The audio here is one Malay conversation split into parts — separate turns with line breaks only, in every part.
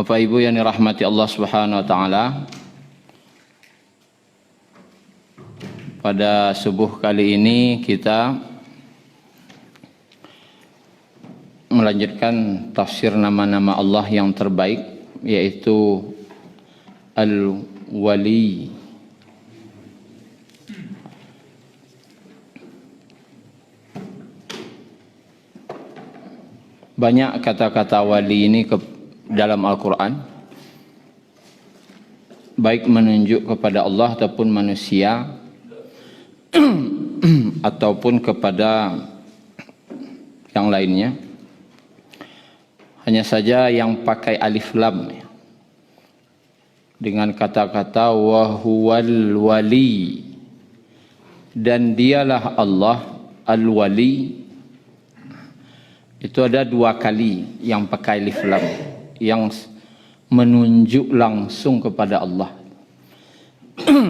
Bapak Ibu yang dirahmati Allah Subhanahu wa taala, pada subuh kali ini kita melanjutkan tafsir nama-nama Allah yang terbaik, yaitu Al-Wali. Banyak kata-kata wali ini dalam Al-Quran, baik menunjuk kepada Allah ataupun manusia ataupun kepada yang lainnya. Hanya saja yang pakai alif lam dengan kata-kata wa huwal wali, dan dialah Allah al-wali. Itu ada dua kali yang pakai alif lam, yang menunjuk langsung kepada Allah.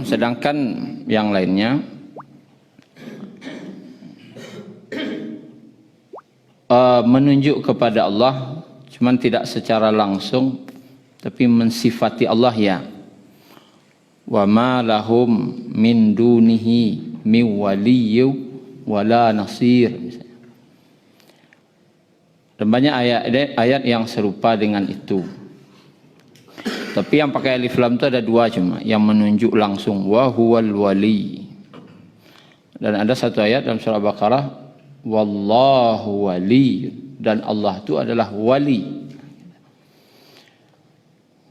Sedangkan yang lainnya menunjuk kepada Allah, cuman tidak secara langsung, tapi mensifati Allah, ya. Wa ma lahum min dunihi min waliyyin wala nasir. Dan banyak ayat yang serupa dengan itu. Tapi yang pakai alif lam itu ada dua cuma, yang menunjuk langsung wa huwal wali. Dan ada satu ayat dalam surah Baqarah, wallahu wali, dan Allah itu adalah wali.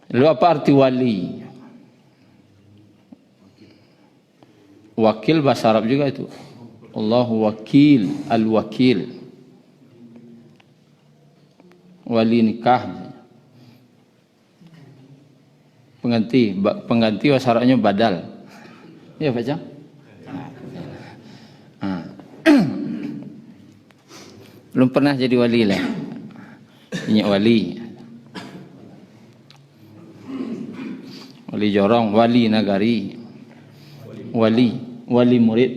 Lalu apa arti wali? Wakil bahasa Arab juga itu. Allahu wakil, al-wakil. Wali nikah, pengganti bahasa Arabnya badal, ya baca. Belum pernah jadi wali lah, ini wali jorong, wali nagari, wali murid.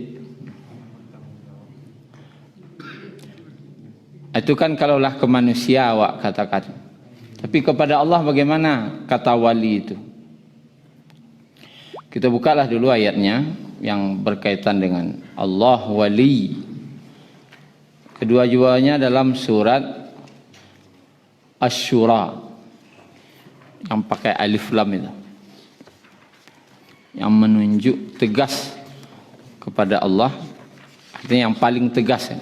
Itu kan kalaulah ke manusia awak katakan. Tapi kepada Allah bagaimana kata wali itu? Kita bukalah dulu ayatnya yang berkaitan dengan Allah wali. Kedua-duanya dalam surat Asy-Syura yang pakai alif lam itu, yang menunjuk tegas kepada Allah, artinya yang paling tegas ya.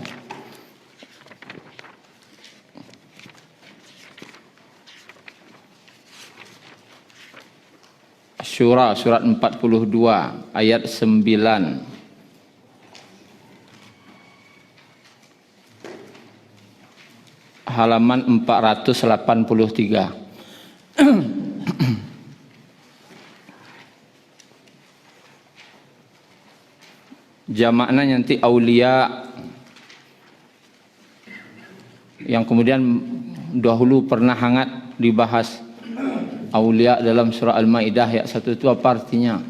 Syura surat 42 ayat 9. Halaman 483. Jamaknya nanti aulia, yang kemudian dahulu pernah hangat dibahas. Aulia dalam surah Al-Maidah ayat 1 itu apa artinya?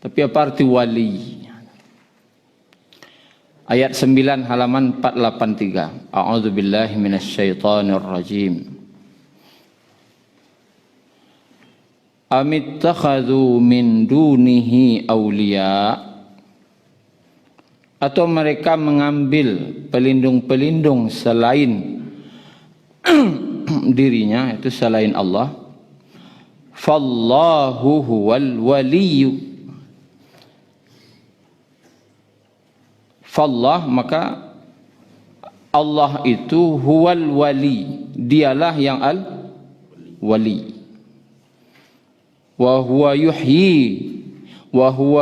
Tapi apa arti wali? Ayat 9 halaman 483. A'udzubillahi minasyaitonir rajim. Amittakhadhu min dunihi awliya, atau mereka mengambil pelindung-pelindung selain dirinya, itu selain Allah. Fallahu huwal waliyu. Fallah, maka Allah itu huwal wali, dialah yang al-wali. Wa huwa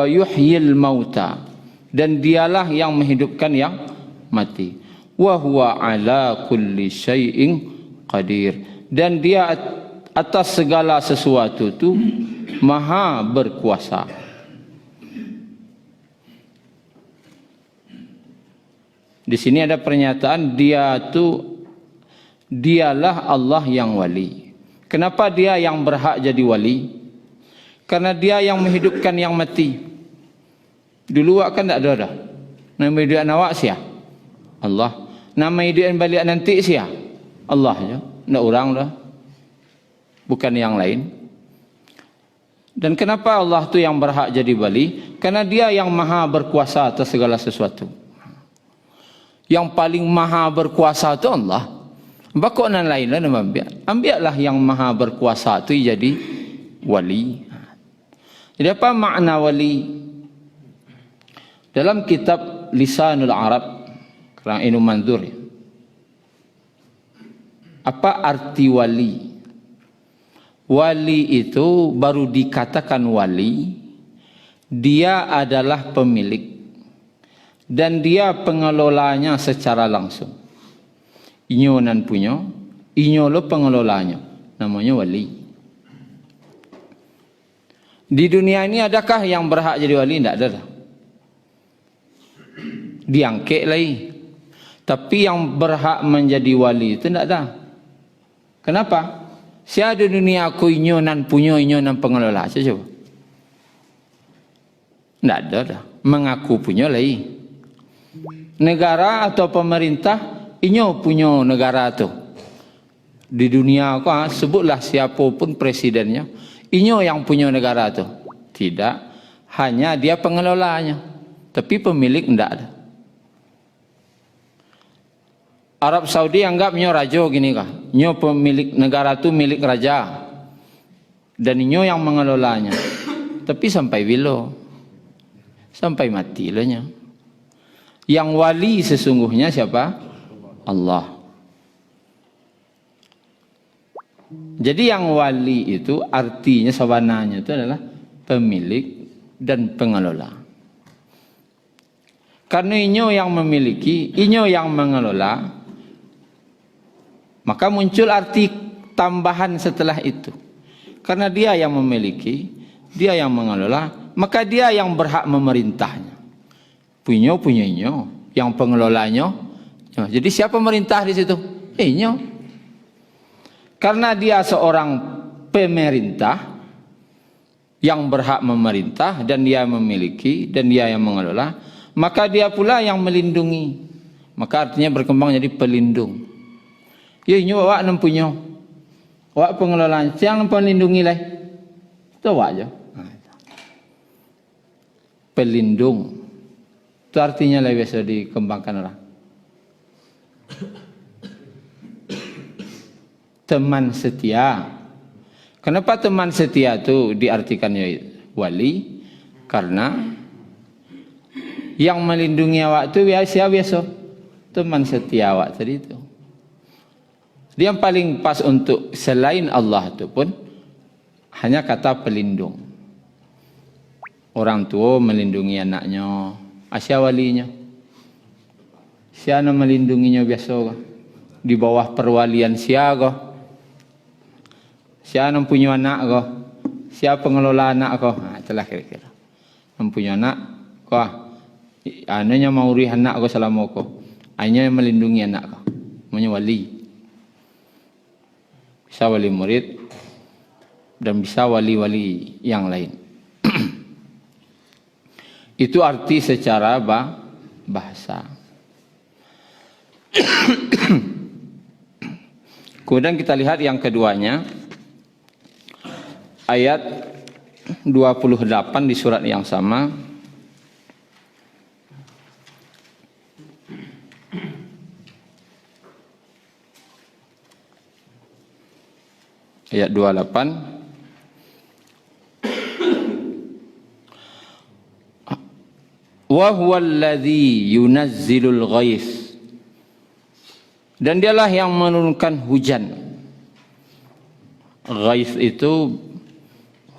yuhyil mauta, dan dialah yang menghidupkan yang mati. Wa huwa ala kulli syai'in qadir, dan dia atas segala sesuatu itu maha berkuasa. Di sini ada pernyataan dialah Allah yang wali. Kenapa dia yang berhak jadi wali? Karena dia yang menghidupkan yang mati. Dulu kan tak ada dah. Yang menghidupkan awak siapa? Allah. Nama hidup balik nanti siapa? Allah je. Tidak orang dah. Bukan yang lain. Dan kenapa Allah tu yang berhak jadi wali? Karena dia yang maha berkuasa atas segala sesuatu. Yang paling maha berkuasa itu Allah. Bakok nan lain lah nama ambil. Ambillah yang maha berkuasa itu jadi wali. Jadi apa makna wali? Dalam kitab Lisanul Arab, kerana Ibnu Manzur, apa arti wali? Wali itu baru dikatakan wali, dia adalah pemilik dan dia pengelolanya secara langsung. Inyo nan punya, inyo lo pengelolanya, namanya wali. Di dunia ini adakah yang berhak jadi wali? Tidak ada. Diangkat lagi. Tapi yang berhak menjadi wali itu tidak ada. Kenapa? Siapa di dunia aku inyo nan punya, inyo nan pengelola. Saya coba. Tidak ada dah. Mengaku punya lagi. Negara atau pemerintah, inyo punya negara tu. Di dunia aku, sebutlah siapapun presidennya, inyo yang punya negara tu. Tidak. Hanya dia pengelolanya. Tapi pemilik tidak ada. Arab Saudi anggap nyo raja gini kah? Nyo pemilik negara tu milik raja. Dan nyo yang mengelolanya. Tapi sampai bila? Sampai mati lah nyo. Yang wali sesungguhnya siapa? Allah. Jadi yang wali itu artinya sebenarnya itu adalah pemilik dan pengelola. Karena inyo yang memiliki, inyo yang mengelola, maka muncul arti tambahan setelah itu. Karena dia yang memiliki, dia yang mengelola, maka dia yang berhak memerintahnya. Punya inyo, yang pengelolanya. Jadi siapa pemerintah di situ? Inyo. Karena dia seorang pemerintah yang berhak memerintah dan dia memiliki dan dia yang mengelola, maka dia pula yang melindungi. Maka artinya berkembang jadi pelindung. Ya ini awak nan punya. Awak pengelolaan, siang pelindungi lah. Itu awak aja. Pelindung. Itu artinya lah biasa dikembangkan orang. Teman setia. Kenapa teman setia itu diartikannya wali? Karena yang melindungi awak itu biasa teman setia awak tadi itu. Dia yang paling pas untuk selain Allah itu pun hanya kata pelindung. Orang tua melindungi anaknya, asya walinya. Siapa melindunginya biasa di bawah perwalian siapa? Siapa punya anak kau? Siapa pengelola anak kau? Itulah kira-kira. Mempunyai anak kau. Anaknya mau urus anak kau selama kau. Anaknya yang melindungi anak kau. Namanya wali. Bisa wali murid dan bisa wali-wali yang lain. Itu arti secara bahasa. Kemudian kita lihat yang keduanya, ayat 28 di surat yang sama. Ayat 28. Wa huwal ladzi yunazzilul ghais. Dan dialah yang menurunkan hujan. Ghais itu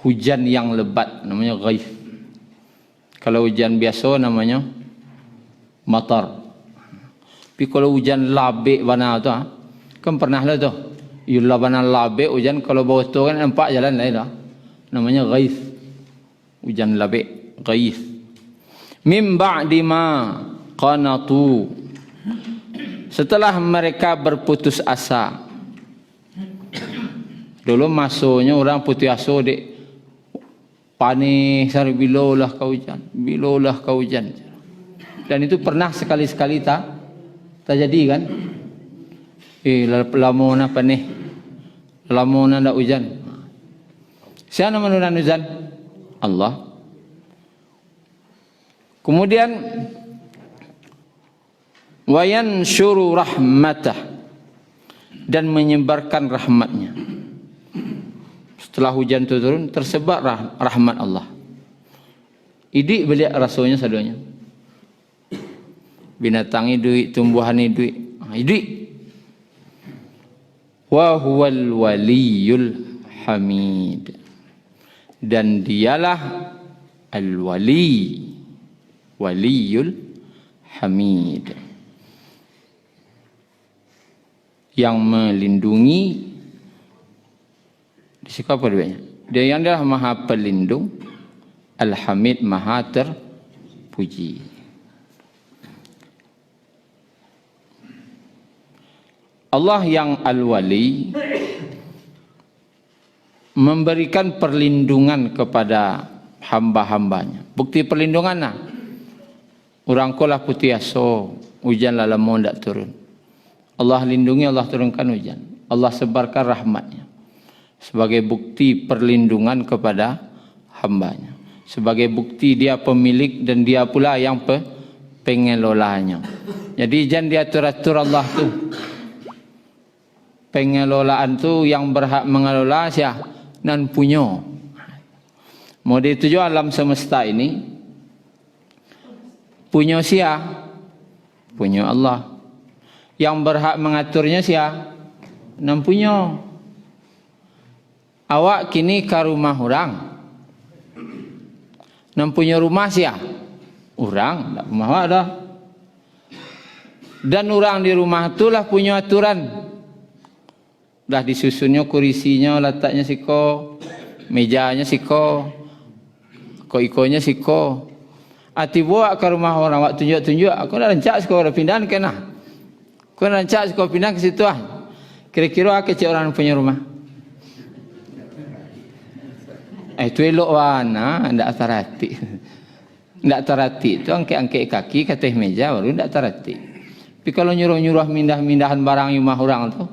hujan yang lebat, namanya ghais. Kalau hujan biasa namanya matar. Tapi kalau hujan labik bana tu, kan pernah lah tu. Yulah bana labik hujan, kalau bawah tu kan nampak jalan lain dah. Namanya ghais. Hujan labik, ghais. Mim ba'di ma qanatu. Setelah mereka berputus asa. Dulu masuknya orang putus asa dek panik sari bilolah kau hujan, bilolah kau hujan. Dan itu pernah sekali-sekali tak Tak jadi kan? Lama apa nih? Lama ndak hujan. Siapa menurunkan hujan? Allah. Kemudian wayan syuru rahmatah, dan menyebarkan rahmatnya. Setelah hujan itu turun, tersebar rahmat Allah. Idik beliak rasulnya sadonya. Binatang hidup, tumbuhan hidup, hidup. Wa huwal waliyul hamid, dan dialah al-wali, waliyul hamid, yang melindungi. Disitu apa dia? Dia yang adalah maha pelindung, al-hamid, maha terpuji. Allah yang al-wali memberikan perlindungan kepada hamba-hambanya. Bukti perlindungan lah. Orang kolah putih aso, hujan lama tidak turun. Allah lindungi, Allah turunkan hujan. Allah sebarkan rahmatnya. Sebagai bukti perlindungan kepada hambanya. Sebagai bukti dia pemilik dan dia pula yang pengelolanya. Jadi jangan diatur-atur Allah tu. Pengelolaan tu yang berhak mengelola siapa? Nan punya. Mau dituju alam semesta ini punya siapa? Punya Allah. Yang berhak mengaturnya siapa? Nan punya. Awak kini ke rumah orang. Nan punya rumah siapa? Orang, tak rumah awak dah. Dan orang di rumah itulah punya aturan. Dah disusunnya kurisinya, letaknya siko, mejanya siko, iko-ikonya siko. Ati bawa ke rumah orang, awak tunjuk-tunjuk, aku dah rancak siko, dah pindah ke nah. Aku dah rancak siko pindah ke situ ah. Kira-kira aku cek orang punya rumah. Itu elok wana, ndak tarati. Ndak tarati itu angkat-angkat kaki ke atas meja baru ndak tarati. Tapi kalau nyuruh-nyuruh mindah-mindahan barang rumah orang tu,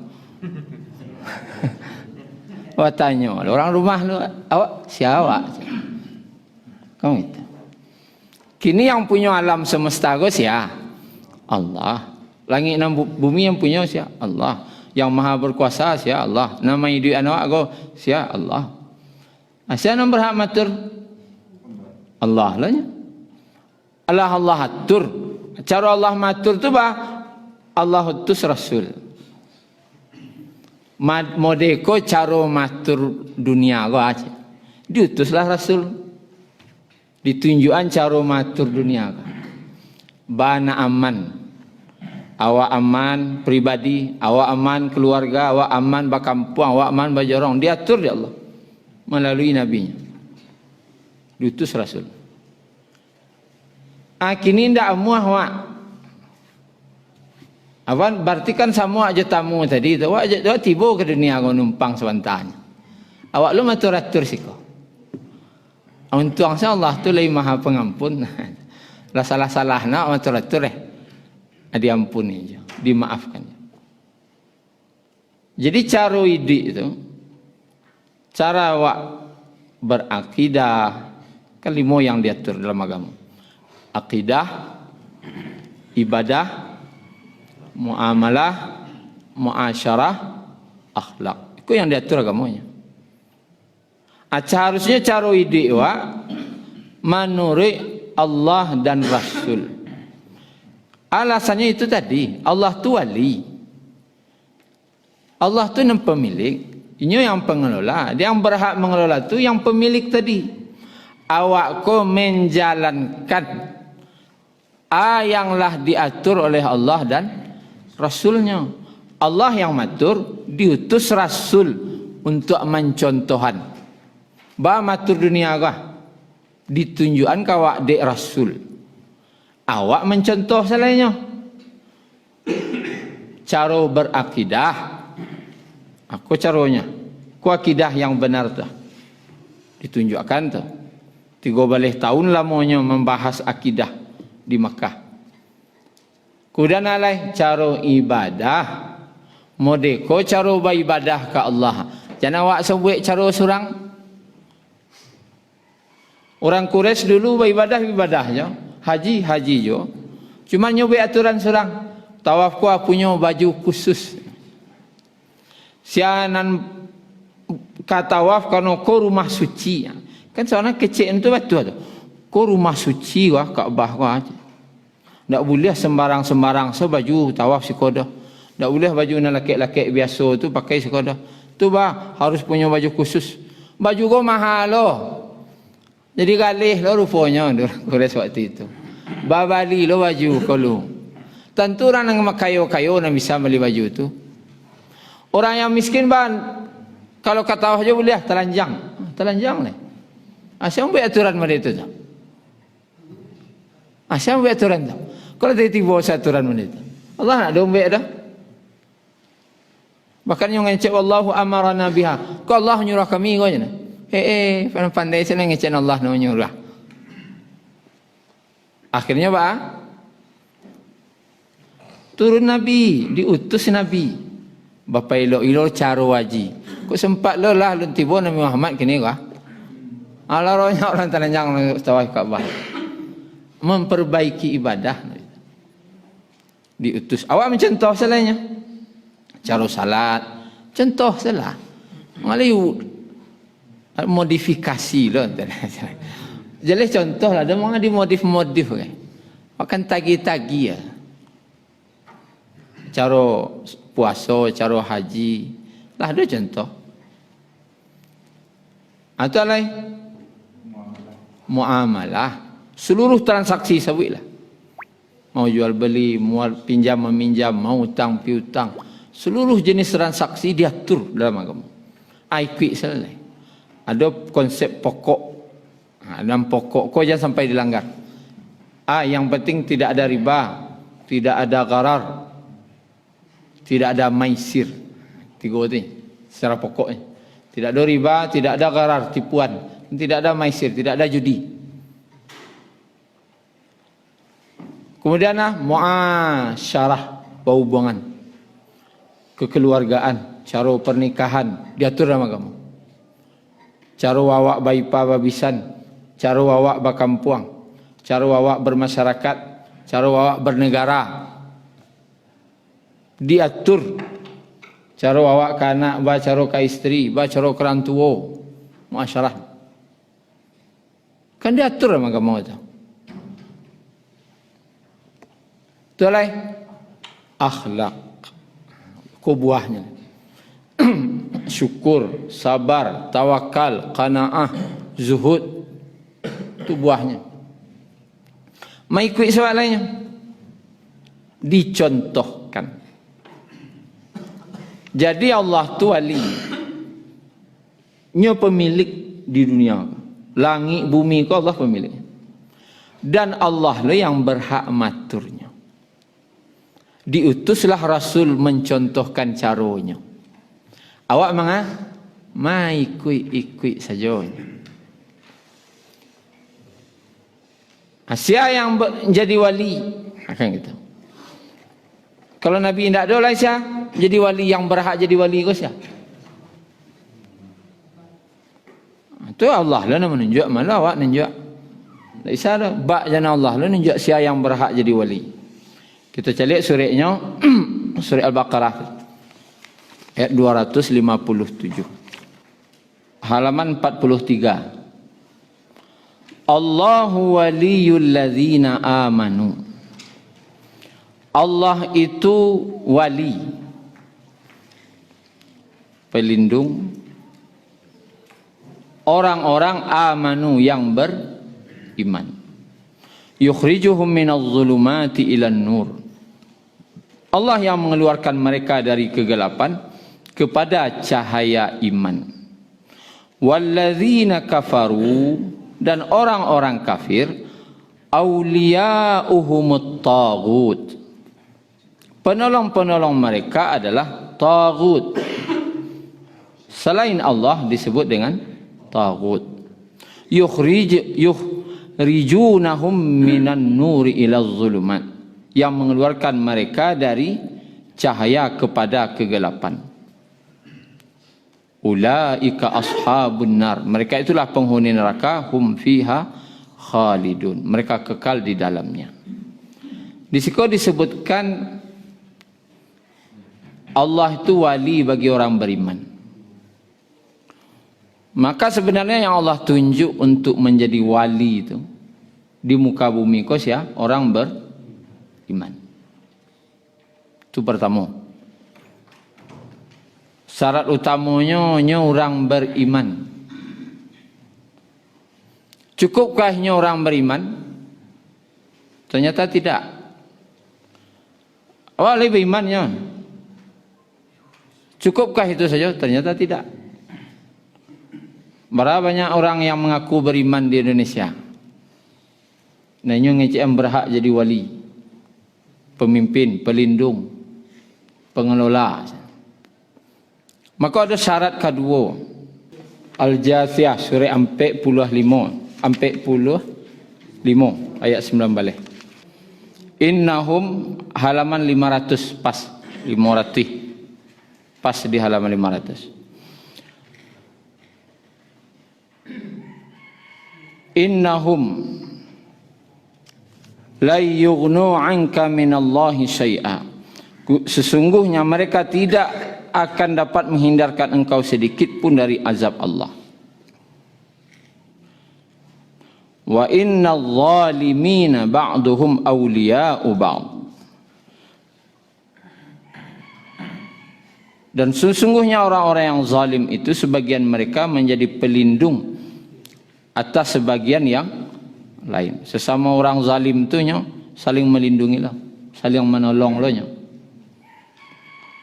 awak tanya, orang rumah lu, awak siapa? Kamu itu. Kini yang punya alam semesta itu siapa? Allah. Langit dan bumi yang punya siapa? Allah. Yang maha berkuasa siapa? Allah. Nama hidup anak aku siapa? Allah. Siapa yang berhak matur? Allah lah. Allah atur. Cara Allah matur tu bah, Allah utus Rasul. Modeko cara matur dunia ko aja. Diutuslah Rasul. Ditunjukan cara matur dunia ko. Bana aman. Awak aman pribadi, awak aman keluarga, awak aman bakampung, awak aman bajorong. Diatur di Allah melalui nabinya. Diutus Rasul. Kini ndak amuah awak. Awan berarti kan semua aja tamu tadi tu. Awak tiba ke dunia kau numpang sebentarnya. Awak lu matur-atur siko. Untuk angsa Allah tu lagi maha pengampun. Lah salah-salah nak matur-atur diampuni je, dimaafkan. Jadi cara hidup itu, cara awak berakidah, kan 5 yang diatur dalam agama. Akidah, ibadah, muamalah, muasyarah, akhlak. Itu yang diatur agamanya. Harusnya cara hidup menurut Allah dan Rasul. Alasannya itu tadi, Allah tu wali. Allah tu yang pemilik, ini yang pengelola. Dia yang berhak mengelola tu yang pemilik tadi. Awak ko menjalankan yanglah diatur oleh Allah dan Rasulnya. Allah yang matur, diutus Rasul untuk mencontohan. Ba matur dunia kah? Ditunjukkan kawak dek Rasul. Awak mencontoh selainnya. Cara berakidah. Aku caranya. Ku akidah yang benar tu. Ditunjukkan tu. 30 tahun lamanya membahas akidah di Mekah. Kemudian alai cara ibadah. Modeko cara beribadah ke Allah. Jangan awak sebut cara surang. Orang Quraisy dulu beribadah je. Haji je. Cuma nyobek aturan surang. Tawaf ku punya baju khusus. Sianan katawaf karena ko rumah suci. Kan seorang kecil itu betul tu. Ko rumah suci wah Kaabah wah. Tak boleh sembarang-sembarang baju tawaf sikodah. Tak boleh baju nak laki-laki biasa tu pakai sikodah. Tu bah harus punya baju khusus. Baju kau mahal loh. Jadi galih lo rupanya Quraisy waktu itu. Babali lo baju kalau. Tentu orang yang kayo-kayo nak bisa beli baju tu. Orang yang miskin ban kalau kata aja boleh telanjang ni. Asal buat aturan mana itu tu. Asal buat aturan tu. Kalau tiba-tiba aturan mana itu. Allah nak dombek dah. Bahkan yang ngecek wallahu amarana biha. Ko Allah nyuruh kami ko je. Pandai sana ngecek Allah nyuruh. Akhirnya apa? Turun Nabi, diutus Nabi. Bapa ilo cara waji. Kok sempat lo lah lun tiba Nabi Muhammad kini kah? Ala rohnya orang telanjang tawaf Kaabah. Memperbaiki ibadah. Diutus. Awak mencontoh salahnya. Cara salat, contoh salah. Malah modifikasi loh. Jadi contoh lah, ada orang dimodif kan. Akan tagi-tagi ya. Cara puasa, cara haji, lah ada contoh. Atau lain muamalah, seluruh transaksi sabitlah. Mau jual beli, mau pinjam meminjam, mau hutang piutang. Seluruh jenis transaksi diatur dalam agama. Ikut selesai. Ada konsep pokok. Dalam pokok kau jangan sampai dilanggar. Yang penting tidak ada riba, tidak ada gharar, tidak ada maisir. Tiga itu secara pokoknya. Tidak ada riba, tidak ada gharar, tipuan, tidak ada maisir, tidak ada judi. Kemudian muasyarah, hubungan kekeluargaan, cara pernikahan diatur dalam agama. Cara wawak baipa babisan, cara wawak bakampuang, cara wawak bermasyarakat, cara wawak bernegara diatur. Cara wawak ke anak, cara ke isteri, cara ke orang tua, muasyarah. Kan diatur dalam agama itu. Itu lain akhlak. Buahnya syukur, sabar, tawakal, qanaah, zuhud. Itu buahnya. Mai ikut soalannya. Dicontohkan. Jadi Allah tu wali. Nya pemilik di dunia. Langit bumi ko Allah pemilik. Dan Allah lah yang berhak maturnya. Diutuslah Rasul mencontohkan caranya. Awak ikut saja. Siapa yang menjadi wali? Akan gitu. Kalau Nabi tidak ada lah siapa jadi wali yang berhak jadi wali ko siapa? Itu Allah lah nak menunjuk, malah awak menunjuk. Tak bisa dah. Bak jana Allah lah menunjuk siapa yang berhak jadi wali. Kita cari suratnya surat Al-Baqarah ayat 257 halaman 43. Allahu waliyul ladzina amanu. Allah itu wali, pelindung orang-orang amanu yang beriman. Yukhrijuhum minadh dhulumati ilan nur. Allah yang mengeluarkan mereka dari kegelapan kepada cahaya iman. Walladzina kafaru, dan orang-orang kafir, auliya'uhumut taghut. Penolong-penolong mereka adalah taghut. Selain Allah disebut dengan taghut. Yukhrijunahum minan nuri ila dhulumat. yang mengeluarkan mereka dari cahaya kepada kegelapan. Ulaika ashabun nar, mereka itulah penghuni neraka, hum fiha khalidun, mereka kekal di dalamnya. Di situ disebutkan Allah itu wali bagi orang beriman. Maka sebenarnya yang Allah tunjuk untuk menjadi wali itu di muka bumi kos ya orang beriman. Itu pertama. Syarat utamanya orang beriman. Cukupkah orang beriman? Ternyata tidak. Awalnya berimannya. Cukupkah itu saja? Ternyata tidak. Berapa banyak orang yang mengaku beriman di Indonesia? Nanya ngecem berhak jadi wali, pemimpin, pelindung, pengelola. Maka ada syarat kedua. Al-Jathiyah surah 45 ayat 19. Innahum halaman 500 pas 500 pas di halaman 500. Innahum la yughnu 'anka minallahi syai'a. Sesungguhnya mereka tidak akan dapat menghindarkan engkau sedikit pun dari azab Allah. Wa innal zalimina ba'duhum awliya'u ba'd. Dan sesungguhnya orang-orang yang zalim itu sebagian mereka menjadi pelindung atas sebagian yang lain. Sesama orang zalim itu saling melindungi lah, saling menolong lah.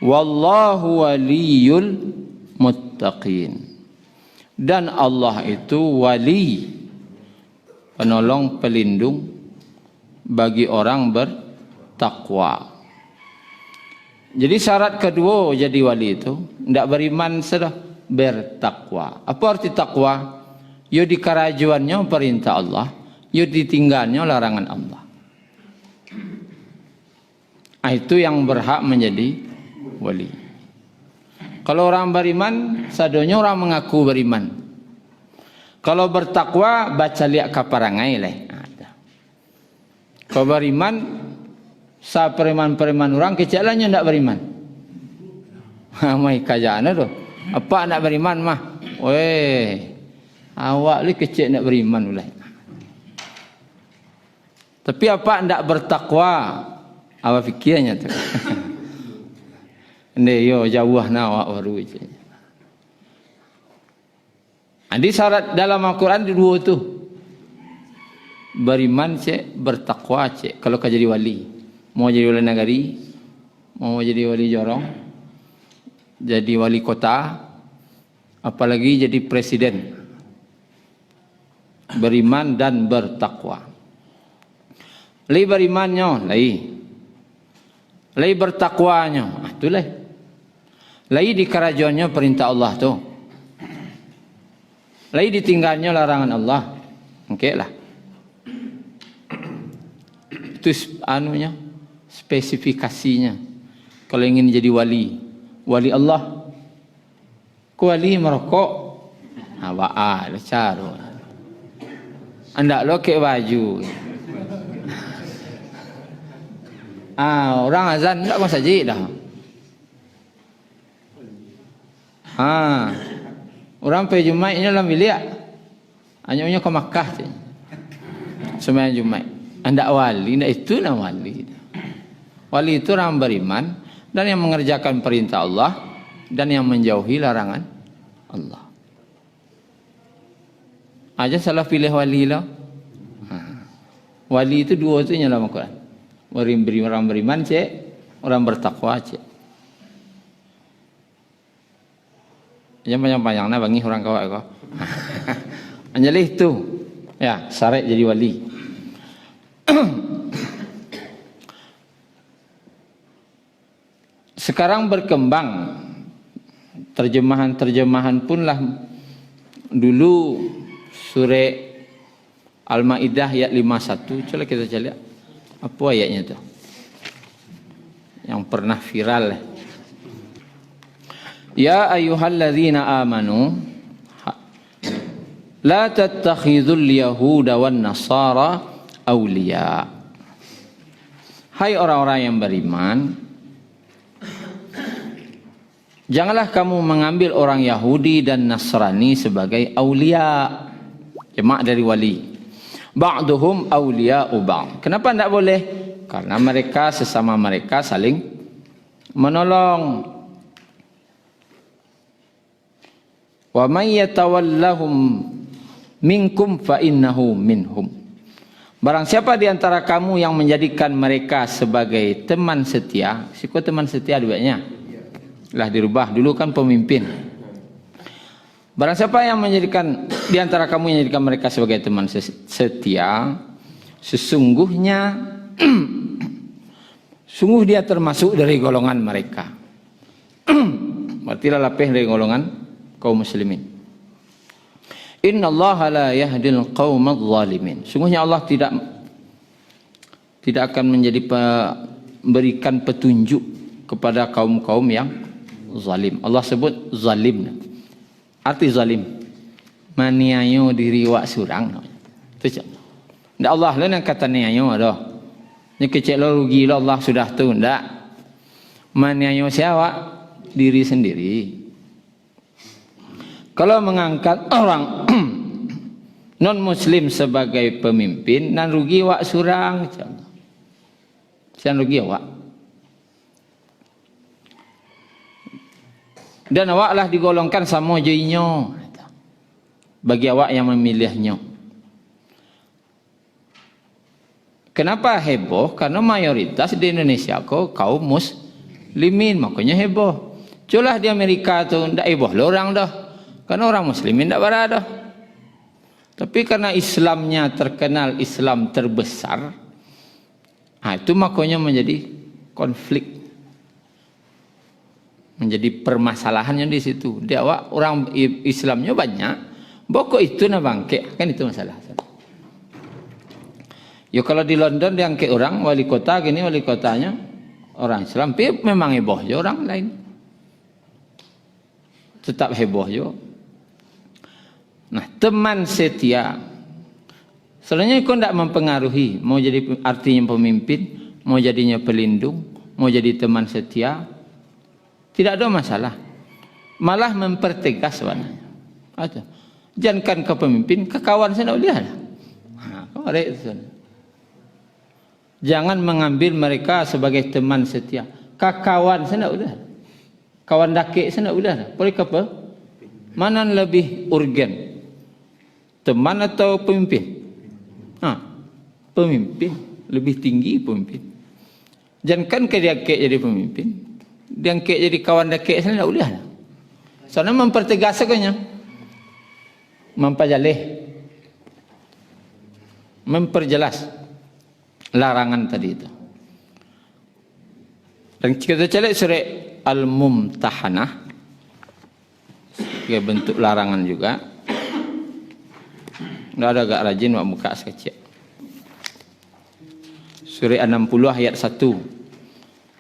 Wallahu waliyul muttaqin. Dan Allah itu wali, penolong, pelindung bagi orang bertakwa. Jadi syarat kedua jadi wali itu tidak beriman sudah bertakwa. Apa arti takwa? Yo di kerajuannya perintah Allah, yo ditinggalnya larangan Allah. Itu yang berhak menjadi wali. Kalau orang beriman, sadonya orang mengaku beriman. Kalau bertakwa, baca lihat kaparangai leh. Kalau beriman, sa periman-periman orang kecilanya tidak beriman. Mai kajana tu. Apa nak beriman mah? Weh. Awak ni kecil nak beriman mulai. Tapi apa ndak bertakwa? Apa fikirnya tu? Ni yo jauh na awak baru je. Andi syarat dalam Al-Quran di dua tu. Beriman cek, bertakwa cek. Kalau kau jadi wali, mau jadi wali negari, mau jadi wali jorong, jadi wali kota, apalagi jadi presiden. Beriman dan bertakwa. Lai berimannya, lai bertakwanya, itulah. Lai di kerajaannya perintah Allah tu. Lai ditinggalnya larangan Allah. Okey lah. Itu anunya, spesifikasinya. Kalau ingin jadi wali, wali Allah, ku wali merokok, awak cara. Anda lo ke baju. Orang azan tak mau sajid dah. Orang pergi Jumaat ini dalam bilik. Hanya ke Makkah je. Sembahyang Jumaat. Anda wali, anda itu lah wali. Wali itu orang beriman dan yang mengerjakan perintah Allah dan yang menjauhi larangan Allah. Aja salah pilih wali lah. Wali itu dua tu dalam Al-Quran. Orang beriman cek, orang bertakwa cek. Yang panjang-panjang na bangi orang kawak kau. Anjali itu, ya syarat jadi wali. Sekarang berkembang terjemahan pun lah. Dulu surah Al-Maidah ayat 51, coba kita lihat apa ayatnya tu. yang pernah viral. Ya ayyuhalladzina amanu la tattakhidhul yahuda wan nasara awliya. Hai orang-orang yang beriman, janganlah kamu mengambil orang Yahudi dan Nasrani sebagai aulia, jamak dari wali. Ba'duhum awliya'u ba'd. Kenapa tidak boleh? Karena mereka sesama mereka saling menolong. Wa may yatawallahum minkum fa innahu minhum. Barang siapa di antara kamu yang menjadikan mereka sebagai teman setia, siapa teman setia duanya? Lah dirubah, dulu kan pemimpin. Barang siapa yang menjadikan di antara kamu yang menjadikan mereka sebagai teman setia, sesungguhnya sungguh dia termasuk dari golongan mereka. Berarti lapeh dari golongan kaum muslimin. Innallaha la yahdil qaumadz zalimin. Sungguhnya Allah tidak akan berikan petunjuk kepada kaum-kaum yang zalim. Allah sebut zalim. Arti zalim maniayo diri wak surang. Itu ndak Allah lah yang kata niayo dah. Ni kecil lo rugi lo Allah sudah tu ndak. Maniayo siapa? Diri sendiri. Kalau mengangkat orang non muslim sebagai pemimpin, nan rugi wak surang. Sian rugi wak. Dan awaklah digolongkan sama joinyo bagi awak yang memilihnya. Kenapa heboh? Karena mayoritas di Indonesia kaum muslimin, makanya heboh. Culah di Amerika tu ndak heboh lo orang dah. Karena orang muslimin tidak berada. Tapi karena Islamnya terkenal Islam terbesar, itu makanya menjadi konflik, menjadi permasalahannya di situ. Dia orang Islamnya banyak, bokok itu na bangke, kan itu masalah. Ya kalau di London diangkat orang wali kota gini, wali kotanya orang Islam, tapi memang heboh je orang lain, tetap heboh je. Nah, teman setia sebenarnya kau tidak mempengaruhi mau jadi artinya pemimpin, mau jadinya pelindung, mau jadi teman setia, tidak ada masalah. Malah mempertegas sebenarnya. Jangankan ke pemimpin, ke kawan saya lihat. Jangan mengambil mereka sebagai teman setia. Ke kawan saya udah. Kawan dakik saya udah. Boleh ke apa? Mana lebih urgen? Teman atau pemimpin? Pemimpin. Lebih tinggi pemimpin. Jangan ke dia kek jadi pemimpin. Dia kek jadi kawan dakik sana tak boleh. Sana mempertegas saja. Memperjelas larangan tadi itu. Dan kita cari surat Al-Mumtahanah. Sebagai bentuk larangan juga. Nggak ada agak rajin wak muka sekecil. Surah 60 ayat 1.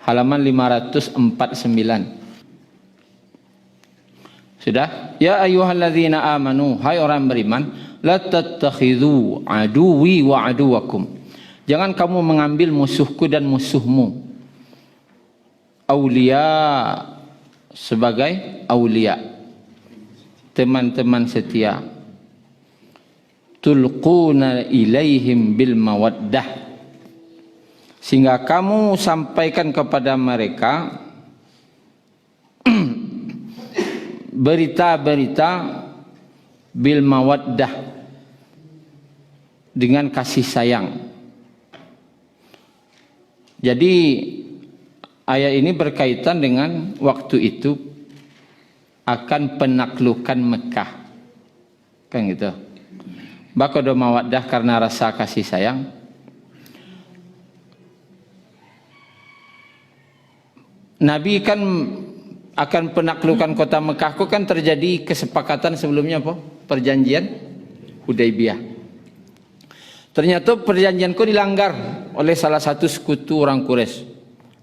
Halaman 549. Sudah? Ya ayyuhalladzina amanu, hai orang beriman, la tattakhidhu aduwi wa aduwakum. Jangan kamu mengambil musuhku dan musuhmu aulia sebagai aulia, teman-teman setia. Tulquna ilaihim bil mawaddah, sehingga kamu sampaikan kepada mereka berita-berita bil mawaddah, dengan kasih sayang. Jadi ayat ini berkaitan dengan waktu itu akan penaklukan Mekah, kan gitu. Bakodo mawaddah karena rasa kasih sayang. Nabi kan akan penaklukan kota Mekah kan terjadi kesepakatan sebelumnya apa? Perjanjian Hudaibiyah. Ternyata perjanjianku dilanggar oleh salah satu sekutu orang Quraisy.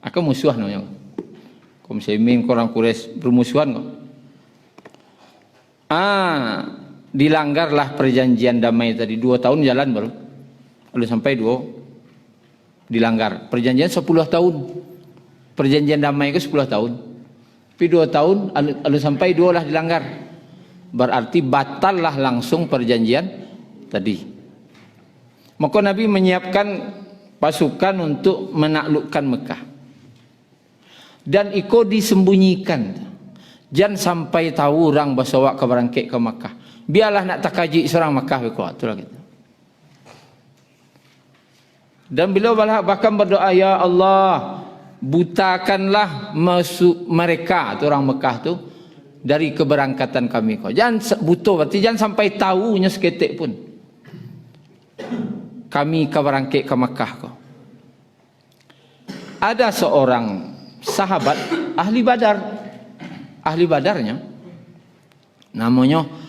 Akan musuh namanya. Kaum muslimin, orang Quraisy bermusuhan kok. Dilanggarlah perjanjian damai tadi 2 tahun jalan baru. Lalu sampai 2 dilanggar. Perjanjian 10 tahun. Perjanjian damai itu 10 tahun. Tapi 2 tahun lalu sampai 2 lah dilanggar. Berarti batal lah langsung perjanjian tadi. Maka Nabi menyiapkan pasukan untuk menaklukkan Mekah. Dan iko disembunyikan. Jangan sampai tahu orang basawa ke berangkit ke Mekah. Biarlah nak takaji serang Mekah iko itulah gitu. Dan beliau bahkan berdoa, ya Allah, butakanlah mereka tu orang Mekah tu dari keberangkatan kami kau. Jangan buta, berarti jangan sampai tahunya seketik pun kami keberangkit ke Mekah kau. Ada seorang sahabat ahli Badarnya namanya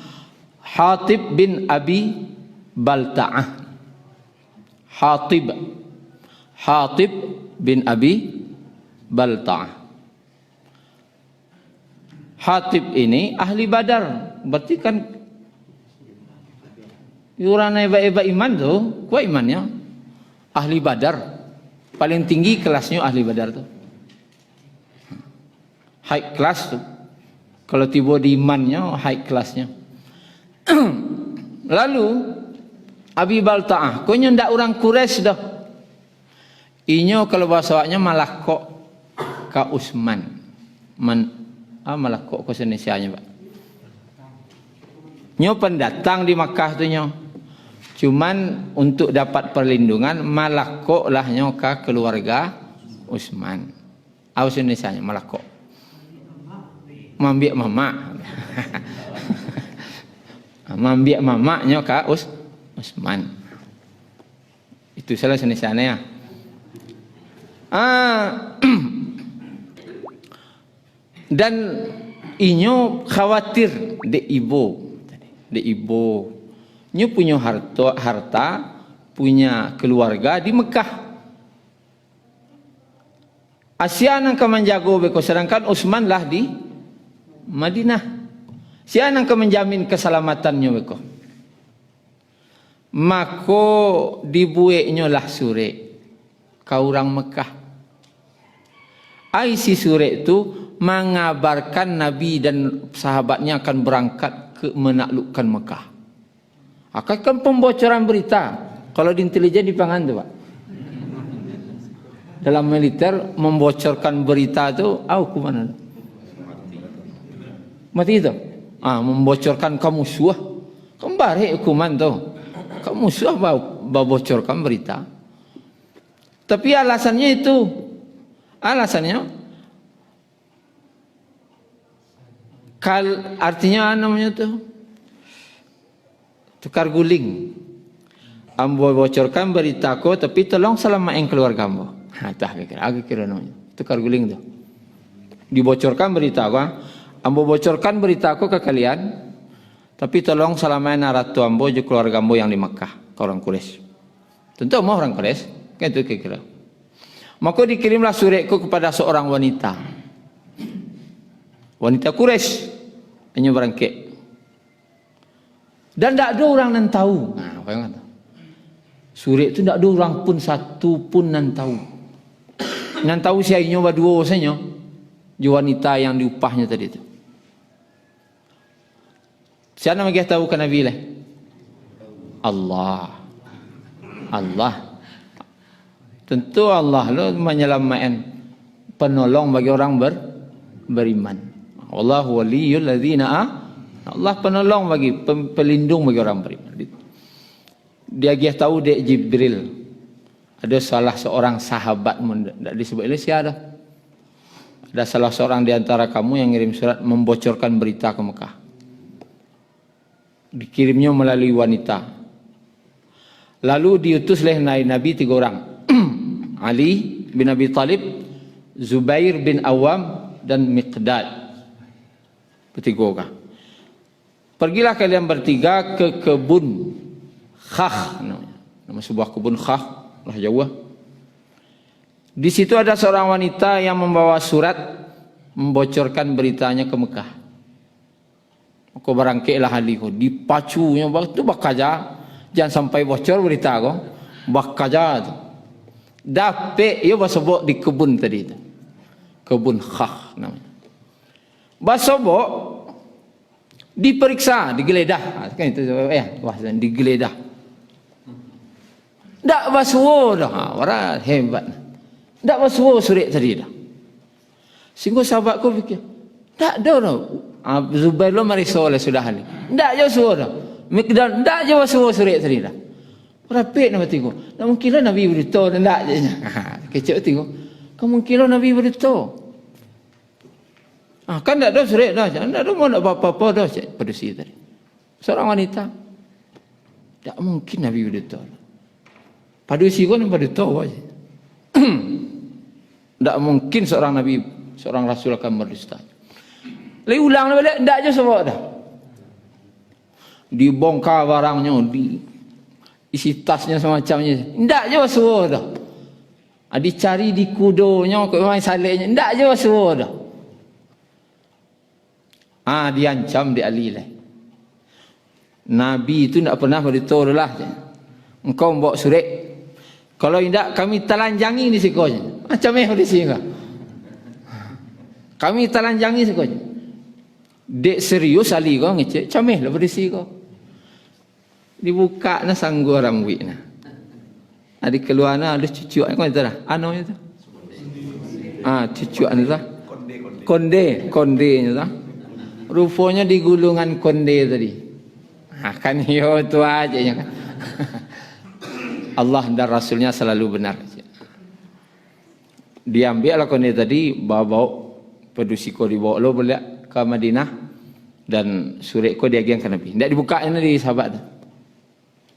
Hatib bin Abi Balta'ah. Hatib bin Abi Balta'ah. Hatib ini ahli Badar, berarti kan orang hebat iman tu, kuat imannya. Ahli Badar, paling tinggi kelasnya ahli Badar tu. High class tu. Kalau tiba di imannya, high classnya. Lalu Abi Balta'ah, kau ndak orang Quraisy dah. Inyo kalau bahasanya malah kok ka Utsman. Malah kok ke Indonesianya, Pak. Nyo pendatang di Makkah tu nyo. Cuman untuk dapat perlindungan malah kok lah nyo ka keluarga Utsman. Aus Indonesianya malah kok. Mambiak mama. Mambiak mamaknya ka Utsman. Itu salah Indonesianya ya. Dan inyo khawatir de ibu nyo punya harta punya keluarga di Mekah. Asian yang menjago beko, sedangkan Utsman lah di Madinah. Siapa yang menjamin keselamatannya beko? Mako dibueknya lah sure ke orang Mekah. Isi sure itu mengabarkan Nabi dan sahabatnya akan berangkat ke menaklukkan Mekah. Akan pembocoran berita. Kalau di intelijen dipangan tu, Pak. Dalam militer membocorkan berita tu, hukuman mati itu. Membocorkan kamu musuh. Kembali hukuman tu. Kamu musuh bocorkan berita. Tapi alasannya itu. Artinya namanya tu tukar guling. Ambo bocorkan berita ko, tapi tolong selamain keluarga ambo. Agak kira namanya tukar guling tu. Dibocorkan berita ko, ambo bocorkan berita ko ke kalian, tapi tolong selamain ratu ambo je keluarga ambo yang di Makkah, ke orang Quraisy. Tentu mau orang Quraisy, kan itu kira. Maka dikirimlah suratku kepada seorang wanita Quraisy, hanya berangkit. Dan tak ada orang yang tahu. Apa yang kata? Surat itu tak ada orang pun satu pun yang tahu. Yang tahu siapa berdua saja. Wanita yang diupahnya tadi itu. Siapa yang tahu kan Nabi lah? Allah. Tentu Allah lo menyelamatkan, penolong bagi orang beriman. Allahu waliyul ladzina Allah penolong bagi, pelindung bagi orang beriman. Dia tahu dek Jibril. Ada salah seorang sahabat, tidak disebut oleh siapa. Ada salah seorang di antara kamu yang ngirim surat membocorkan berita ke Mekah. Dikirimnya melalui wanita. Lalu diutus oleh Nabi 3 orang. Ali bin Abi Talib, Zubair bin Awam, dan Miqdad. Bertiga orang. Pergilah kalian bertiga ke kebun Khakh, nama sebuah kebun Khakh, lah jauh. Di situ ada seorang wanita yang membawa surat membocorkan beritanya ke Mekah. Aku barangkailah haliku dipacunya waktu bakaja, jangan sampai bocor berita aku bakaja tu. Dapat ia basobok di kebun tadi tu. Kebun khah namanya. Basobok diperiksa, digeledah. Kan itu bahasa digeledah. Dak basuo dah, orang hebat. Dak basuo surat tadi dah. Sehingga sahabatku fikir, tak ada dah. Zubair lo marisol sudah ni. Tak je suruh dah. Mikdad tak je suruh surat tadi dah. Rapik nama tengok. Tak mungkinlah Nabi beritahu dan tak je. Kecik tengok. Kemungkinan Nabi beritahu. Kan tak ada surat dah. Tak ada mau nak apa-apa dah pada si tadi. Seorang wanita. Tak mungkin Nabi beritahu. Pada si kan beritahu aja. Tak mungkin seorang Nabi, seorang Rasul akan berdusta. Lalu ulang balik, tak je sebab dah. Dibongkar barangnya, isi tasnya semacamnya. Tak je suruh dah. Dicari di kudonya, kau main salihnya. Tak je suruh dah. Diancam di alilai. Nabi itu tak pernah beritahu lah. Engkau bawa surat. Kalau tidak, kami telanjangi di sikonya. Macam di sini. Kami telanjangi sikonya. Dek serius ali kau ngecek. Camih lah pada sini kau. Dibuka na sanggup rambut na. Ada keluar na ada cucu kau itu dah. Ano itu? Cucu anu dah. Konde nya dah. Rupanya di gulungan konde tadi. Kan yo tu aja nya kan. Allah dan Rasulnya selalu benar. Diambil lah konde tadi, bawa pedusiko dibawa lo balik ke Madinah dan surat ko diagian ke Nabi. Tidak dibuka di sahabat tu.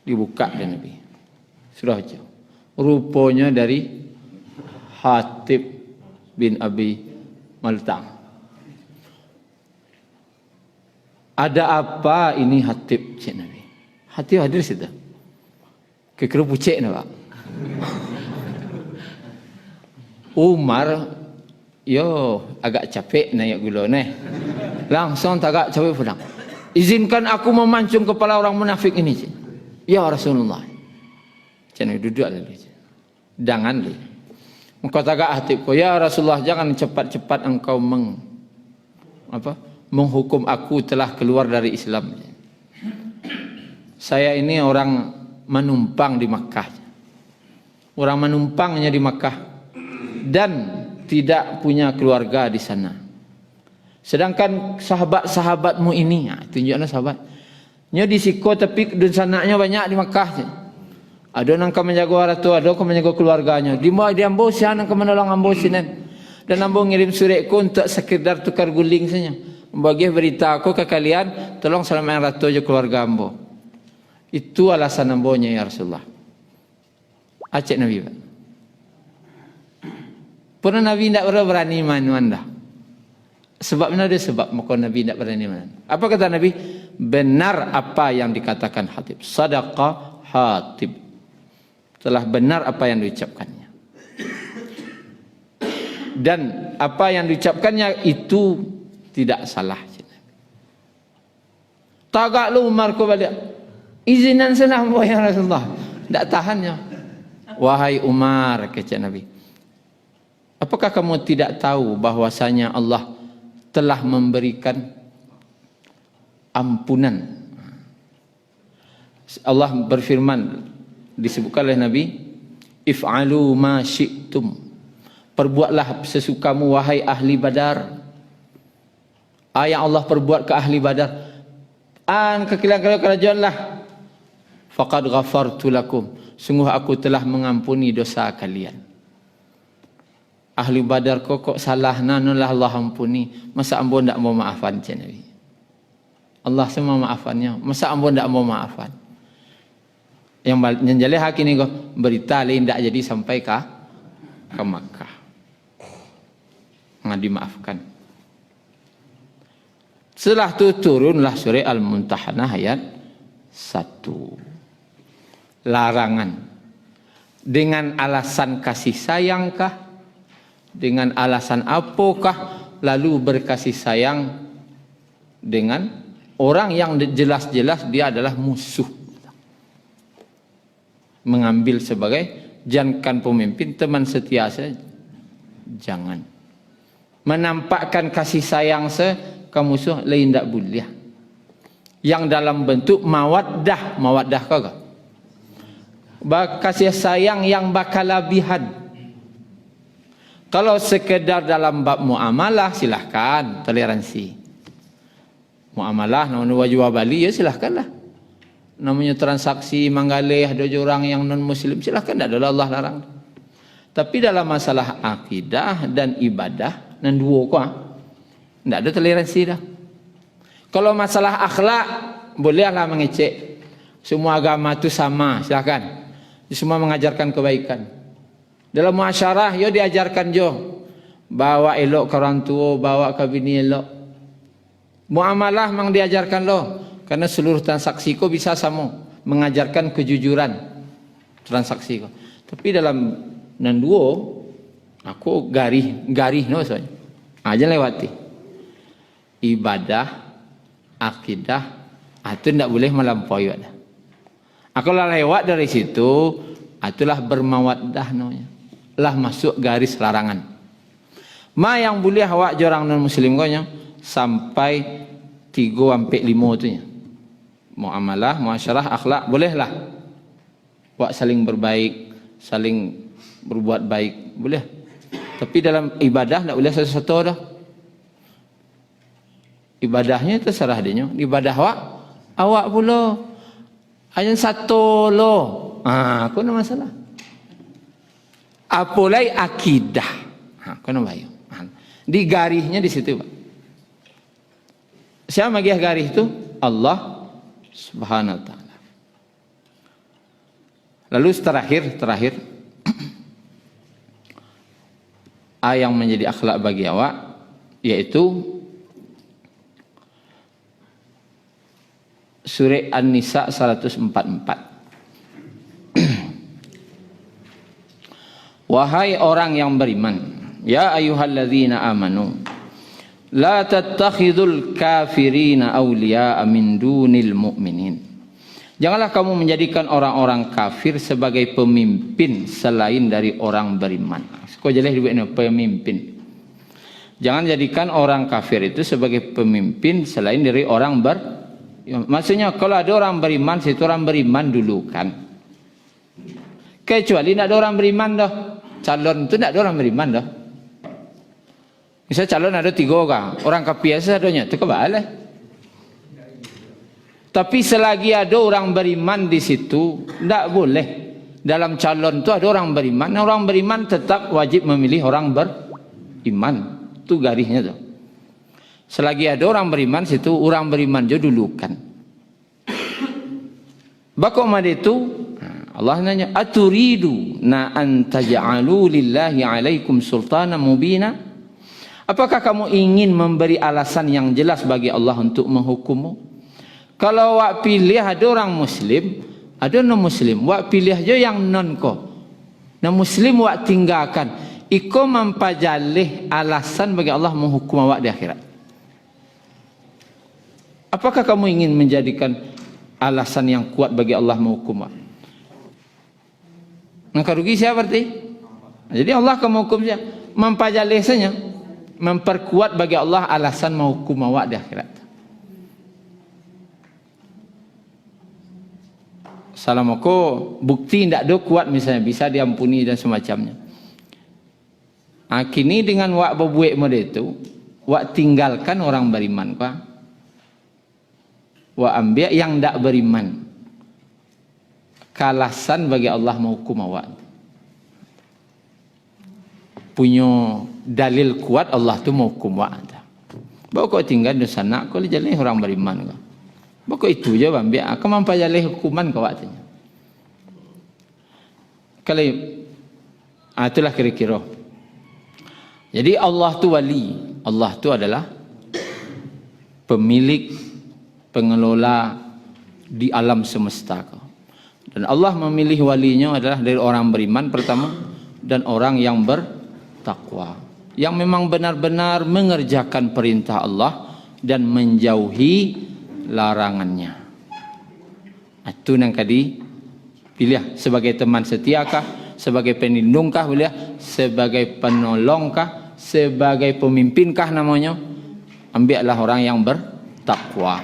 Dibuka dan Nabi. Sudah aja. Rupanya dari Hatib bin Abi Maltang. Ada apa ini Hatib cik Nabi? Hatib hadir situ. Kekira pucik nak Pak. Umar agak capek naik gula ni. Langsung agak capek pulang. Izinkan aku memancung kepala orang munafik ini. Cik. Ya Rasulullah. Jangan duduk lagi. Jangan lagi. Engkau tagak hatiku. Ya Rasulullah, jangan cepat-cepat engkau menghukum aku telah keluar dari Islam. Saya ini orang menumpang di Makkah. Orang menumpangnya di Makkah dan tidak punya keluarga di sana. Sedangkan sahabat-sahabatmu ini, tunjuklah sahabat. Nya di siko tapi di sananya banyak di Makkah. Ada yang akan menjaga ratu, ada yang akan menjaga keluarganya. Di ambo sian akan menolong ambo sinan. Dan ambo ngirim suratku untuk sekedar tukar guling saja. Bagi berita aku ke kalian, tolong selamatkan ratu je keluarga ambo. Itu alasan ambonya ya Rasulullah. Acik Nabi Pak. Pernah Nabi tidak berani manu anda. Sebab mana dia sebab maka Nabi tidak berani manu. Apa kata Nabi? Benar apa yang dikatakan Hatib. Sadaqah Hatib. Telah benar apa yang diucapkannya. Dan apa yang diucapkannya itu tidak salah. Tagak lu Umar ko balik. Izinan senang ya Rasulullah. Tak tahannya. Wahai Umar, kata Nabi. Apakah kamu tidak tahu bahwasanya Allah telah memberikan ampunan? Allah berfirman, disebutkan oleh Nabi, if'alu ma syi'tum. Perbuatlah sesukamu wahai ahli Badar. Yang Allah perbuat ke ahli Badar. Kekilan kerajaanlah. Faqad ghafartu lakum. Sungguh aku telah mengampuni dosa kalian. Ahli Badar kok salah nanulah Allah ampuni. Masa ambo tidak mau maafan cik Nabi. Allah semua maafannya. Masa ambo tidak mau maafan. Yang menjalih hak ini berita lain tidak jadi sampai ke Makkah. Nggak dimaafkan. Setelah itu turunlah surah Al-Mumtahanah ayat 1. Larangan dengan alasan kasih sayangkah dengan alasan apakah lalu berkasih sayang dengan orang yang jelas-jelas dia adalah musuh. Mengambil sebagai jangan pemimpin, teman setia saja. Jangan. Menampakkan kasih sayang ke musuh lain tak boleh. Yang dalam bentuk mawaddah. Mawaddah kagak? Kasih sayang yang bakalabihan. Kalau sekedar dalam bab muamalah silahkan toleransi. Muamalah namanya jual beli ya silahkanlah. Namanya transaksi manggalih ada orang yang non muslim silahkan, tidak ada Allah larang. Tapi dalam masalah akidah dan ibadah nan dua kok tidak ada toleransi dah. Kalau masalah akhlak bolehlah mengecek. Semua agama itu sama, silahkan. Semua mengajarkan kebaikan. Dalam muasyarah yo diajarkan jo bawa elok ke orang tua, bawa ke bini elok. Muamalah memang diajarkan lo, karena seluruh transaksi ko bisa sama, mengajarkan kejujuran transaksi ko. Tapi dalam nan duo aku garih no soalnya. Aja lewati. Ibadah, akidah, itu tidak boleh melampaui. Aku lah lewat dari situ, itulah bermawaddah namanya. Lah masuk garis larangan. Ma yang boleh awak jorang non muslim konya sampai 3 sampai 5 tu nya. Muamalah, muasyarah, akhlak bolehlah. Wak saling berbaik, saling berbuat baik, boleh. Tapi dalam ibadah tak boleh satu-satu dah. Ibadahnya terserah dia. Ibadah awak pula. Ajan satu lo. Aku nak masalah. Apalai akidah. Aku nak bayar. Di garisnya di situ, Pak. Siapa magiah garis itu? Allah Subhanahu wa taala. Lalu terakhir yang menjadi akhlak bagi awak yaitu Surah An-Nisa 144. Wahai orang yang beriman, ya ayyuhalladzina amanu, la tattakhidul kafirina awliya'a min dunil mu'minin. Janganlah kamu menjadikan orang-orang kafir sebagai pemimpin selain dari orang beriman. Kau jelas dibuatnya pemimpin. Jangan jadikan orang kafir itu sebagai pemimpin selain dari orang maksudnya kalau ada orang beriman, situ orang beriman dulu kan. Kecuali tidak ada orang beriman dah. Calon itu tidak ada orang beriman dah. Misalnya calon ada 3 orang. Orang kafir adanya, itu kebalik. Tapi selagi ada orang beriman di situ, tidak boleh. Dalam calon itu ada orang beriman. Orang beriman tetap wajib memilih orang beriman. Itu garisnya tuh. Selagi ada orang beriman situ, orang beriman jo dulukan. Bakomad itu Allah nanya, aturidu na antaja'alu lillahi alaikum sultana mubina? Apakah kamu ingin memberi alasan yang jelas bagi Allah untuk menghukummu? Kalau wak pilih ada orang muslim, ada non muslim, wak pilih aja yang non ko. Non muslim wak tinggalkan. Iko mempajalih alasan bagi Allah menghukum awak di akhirat. Apakah kamu ingin menjadikan alasan yang kuat bagi Allah menghukum awak? Maka rugi siapa berarti? Jadi Allah akan menghukum dia. Mempajalih saja. Memperkuat bagi Allah alasan menghukum awak di akhirat. Salamako bukti tidak ada kuat misalnya bisa diampuni dan semacamnya. Kini dengan wak berbuat model itu, wak tinggalkan orang beriman, Pak. Wak ambil yang tidak beriman. Kalasan bagi Allah menghukum awak. Punya dalil kuat Allah tu menghukum awak. Bawa kau tinggal di sana, kau jalan orang beriman. Bawa kau itu je ambil. Kau mampu jalan hukuman kau awak. Kalau itulah kira-kira. Jadi Allah tu wali. Allah tu adalah pemilik, pengelola di alam semesta kau. Dan Allah memilih walinya adalah dari orang beriman pertama dan orang yang bertakwa. yang memang benar-benar mengerjakan perintah Allah dan menjauhi larangannya. Itu yang kadi pilih sebagai teman setiakah, sebagai pelindungkah, pilih sebagai penolongkah, sebagai pemimpin namanya. Ambillah orang yang bertakwa.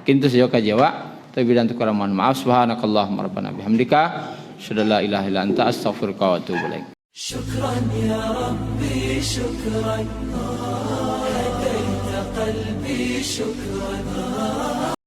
Kintu saja kajawab. Tapi dan tukar mohon maaf. Subhanakallahumma rabbana bihamdika asyhadu an la ilaha illa anta astaghfiruka wa atubu ilaik.
شكرا يا ربي شكرا هديت قلبي شكرا